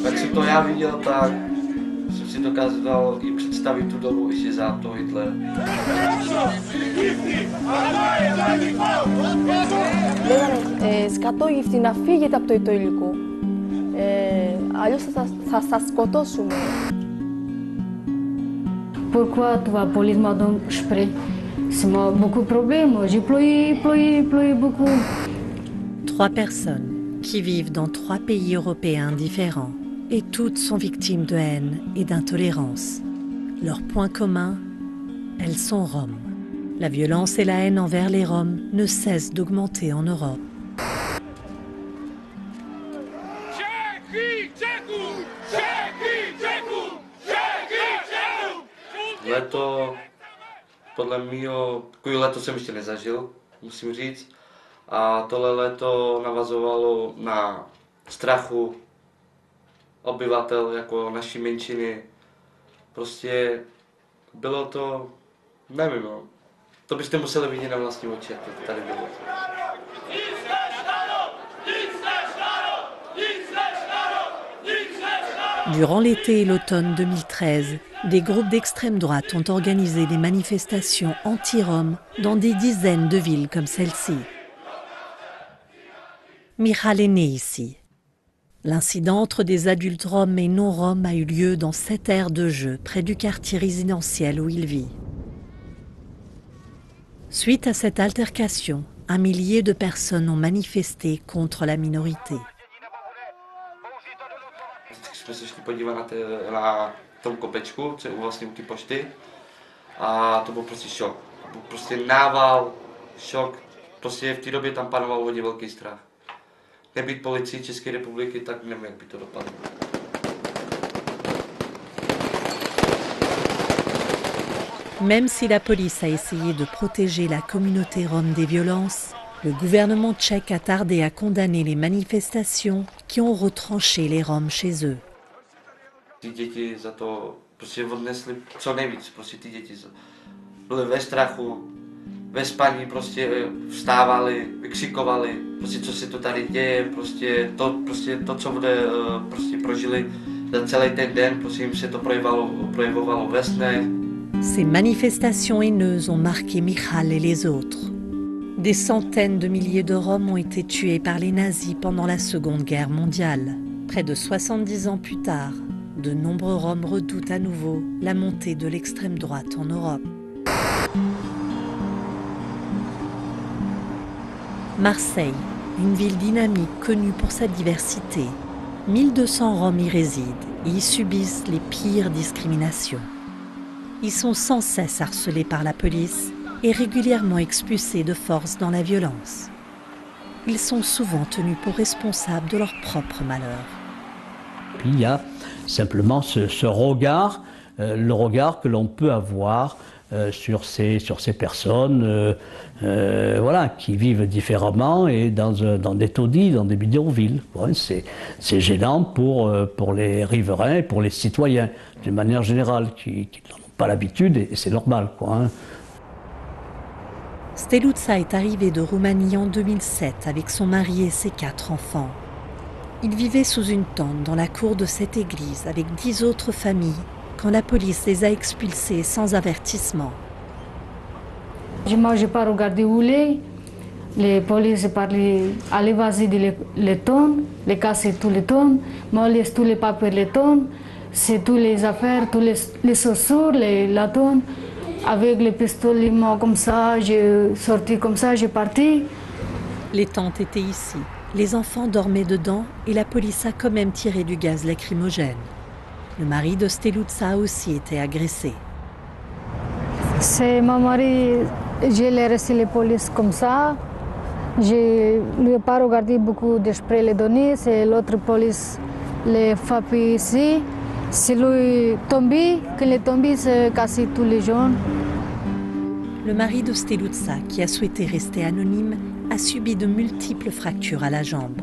Jak jsem to já viděl, tak jsem si dokázal i představit tu dobu ještě za to Hitlera. Λέγανε σκατόγυφτη να φύγετε από το ητωλικό. Αλλιώς θα σας σκοτώσουμε. Pourquoi tu vas police m'a donc spray? C'est beaucoup de problèmes. J'ai pleuré beaucoup. 3 personnes qui vivent dans 3 pays européens différents et toutes sont victimes de haine et d'intolérance. Leur point commun, elles sont roms. La violence et la haine envers les Roms ne cessent d'augmenter en Europe. Leto, podle mého, takový leto jsem ještě nezažil, musím říct. A tohle leto navazovalo na strachu obyvatel jako naší menšiny. Prostě bylo to, nevím, no. To byste museli vidět na vlastní oči, jak to tady bylo. Durant l'été et l'automne 2013, des groupes d'extrême droite ont organisé des manifestations anti-roms dans des dizaines de villes comme celle-ci. Michal est né ici. L'incident entre des adultes roms et non-roms a eu lieu dans cette aire de jeu près du quartier résidentiel où il vit. Suite à cette altercation, un millier de personnes ont manifesté contre la minorité. Jsme se šli podívat na tom kopečku, co je vlastně u té pošty, a to byl prostě šok. Byl prostě nával, šok. Prostě v té době tam panoval hodně velký strach. Nebýt policii České republiky, tak nevím, jak by to dopadlo. Même si la police a essayé de protéger la communauté rome des violences, le gouvernement tchèque a tardé à condamner les manifestations qui ont retranché les Roms chez eux. Ty děti za to prostě odnesly co nejvíc, prostě ty děti byly ve strachu, ve spaní, prostě vstávali, vykřikovali, prostě co se to tady děje, prostě to co bude, prostě prožili za celý ten den, prostě jim se to projevovalo ve snech. Ces manifestations haineuses ont marqué Michal et les autres. Des centaines de milliers de Roms ont été tués par les nazis pendant la Seconde Guerre mondiale. Près de 70 ans plus tard, de nombreux Roms redoutent à nouveau la montée de l'extrême droite en Europe. Marseille, une ville dynamique connue pour sa diversité. 1200 Roms y résident et y subissent les pires discriminations. Ils sont sans cesse harcelés par la police et régulièrement expulsés de force dans la violence. Ils sont souvent tenus pour responsables de leur propre malheur. Puis il y a simplement ce regard, le regard que l'on peut avoir sur ces personnes voilà, qui vivent différemment et dans des taudis, dans des bidonvilles. Ouais, c'est gênant pour les riverains et pour les citoyens, d'une manière générale, qui n'en ont pas l'habitude et c'est normal, quoi, hein. Steluța est arrivée de Roumanie en 2007 avec son mari et ses 4 enfants. Ils vivaient sous une tente dans la cour de cette église avec 10 autres familles quand la police les a expulsés sans avertissement. Moi, je n'ai pas regardé où il est. Les polices parlaient, allez vas-y les tonnes, les casser tous les tonnes, moi laisse tous les papiers les tonnes, c'est toutes les affaires, tous les chaussures, la tonne. Avec les pistolets, moi comme ça, j'ai sorti comme ça, j'ai parti. Les tentes étaient ici. Les enfants dormaient dedans et la police a quand même tiré du gaz lacrymogène. Le mari de Steluța a aussi été agressé. C'est mon mari, je l'ai reçu la police comme ça. Je ne lui ai pas regardé beaucoup de spray les données. C'est l'autre police, les frappé ici. C'est lui tombé, quand il est tombé, c'est cassé tous les jaunes. Le mari de Steluța, qui a souhaité rester anonyme, a subi de multiples fractures à la jambe.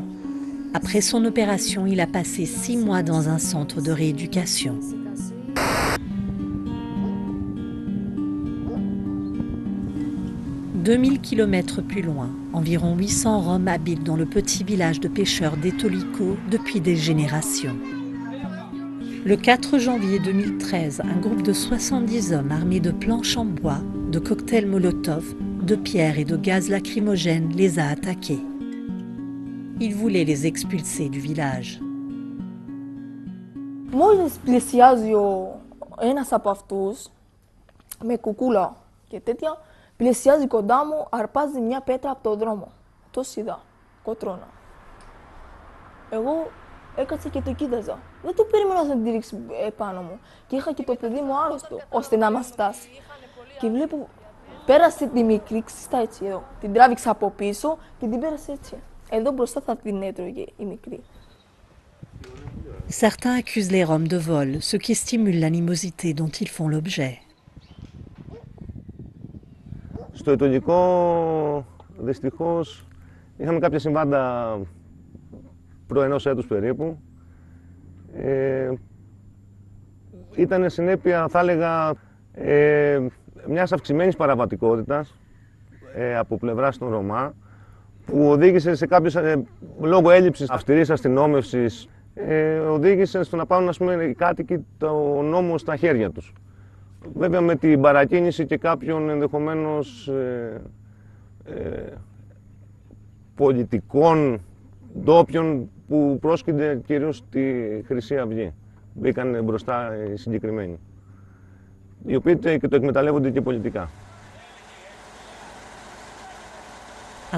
Après son opération, il a passé 6 mois dans un centre de rééducation. 2000 km plus loin, environ 800 Roms habitent dans le petit village de pêcheurs d'Etoliko depuis des générations. Le 4 janvier 2013, un groupe de 70 hommes armés de planches en bois, de cocktails Molotov, de pierres et de gaz lacrymogène les a attaqués. Ils voulaient les expulser du village. Μόλις πλησιάζει ένας από αυτούς, με κουκούλα και τέτοια, πλησιάζει κοντά μου, αρπάζει μια πέτρα από τον δρόμο. Το είδα, κοτρώνα. Εγώ έκατσα και το κοίταζα. Δεν το περίμενα να την ρίξει επάνω μου. Και είχα και το παιδί μου άρρωστο, ώστε να μας φτάσει. Και βλέπω, πέρασε τη μικρή ξύστα έτσι εδώ. Την τράβηξα από πίσω και την πέρασε έτσι. Εδώ μπροστά θα την έτρωγε η μικρή. Certains accusent les Roms de vol, ce qui stimule l'animosité dont ils font l'objet. Στο Ετωλικό, δυστυχώς, είχαμε κάποια συμβάντα προ-1 έτους περίπου. Ήταν συνέπεια, θα έλεγα, μιας αυξημένης παραβατικότητας από πλευράς των Ρωμά, που οδήγησε σε κάποιες, λόγω έλλειψης αυστηρής αστυνόμευσης, οδήγησε στο να πάρουν, ας πούμε, οι κάτοικοι το νόμο στα χέρια τους. Βέβαια με την παρακίνηση και κάποιων ενδεχομένως πολιτικών ντόπιων που πρόσκυνται κυρίως στη Χρυσή Αυγή. Μπήκαν μπροστά οι συγκεκριμένοι, οι οποίοι και το εκμεταλλεύονται και πολιτικά.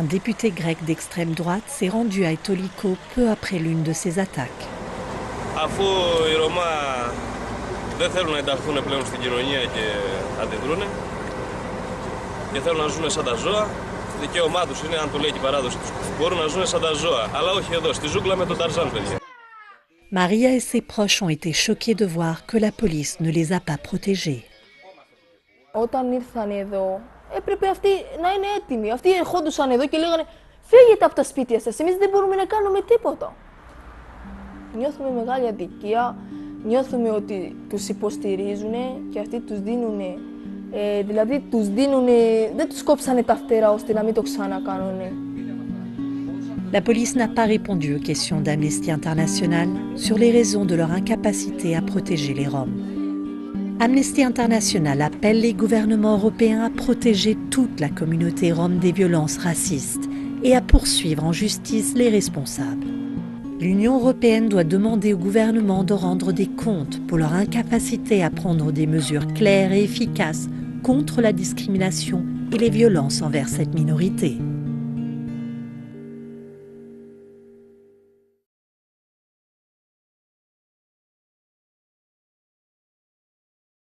Un député grec d'extrême droite s'est rendu à Etoliko peu après l'une de ces attaques. Αφού οι Ρωμά δεν θέλουν να ενταχθούν πλέον στην κοινωνία και αντιδρούν και θέλουν να ζουν σαν τα ζώα, δικαίωμά τους είναι, αν το λέει και η παράδοση τους, μπορούν να ζουν σαν τα ζώα, αλλά όχι εδώ, στη ζούγκλα με τον Ταρζάν, παιδιά. Maria et ses proches ont été choqués de voir que la police ne les a pas protégés. Όταν ήρθαν εδώ, έπρεπε αυτοί να είναι έτοιμοι. Αυτοί ερχόντουσαν εδώ και λέγανε «Φύγετε από τα σπίτια σας, εμείς δεν μπορούμε να κάνουμε τίποτα». Νιώθουμε μεγάλη αδικία, νιώθουμε ότι τους υποστηρίζουν και αυτοί τους δίνουν, δηλαδή τους δίνουν, δεν τους κόψανε τα φτερά ώστε να μην το ξανακάνουν. La police n'a pas répondu aux questions d'Amnesty International sur les raisons de leur incapacité à protéger les Roms. Amnesty International appelle les gouvernements européens à protéger toute la communauté rome des violences racistes et à poursuivre en justice les responsables. L'Union européenne doit demander au gouvernement de rendre des comptes pour leur incapacité à prendre des mesures claires et efficaces contre la discrimination et les violences envers cette minorité.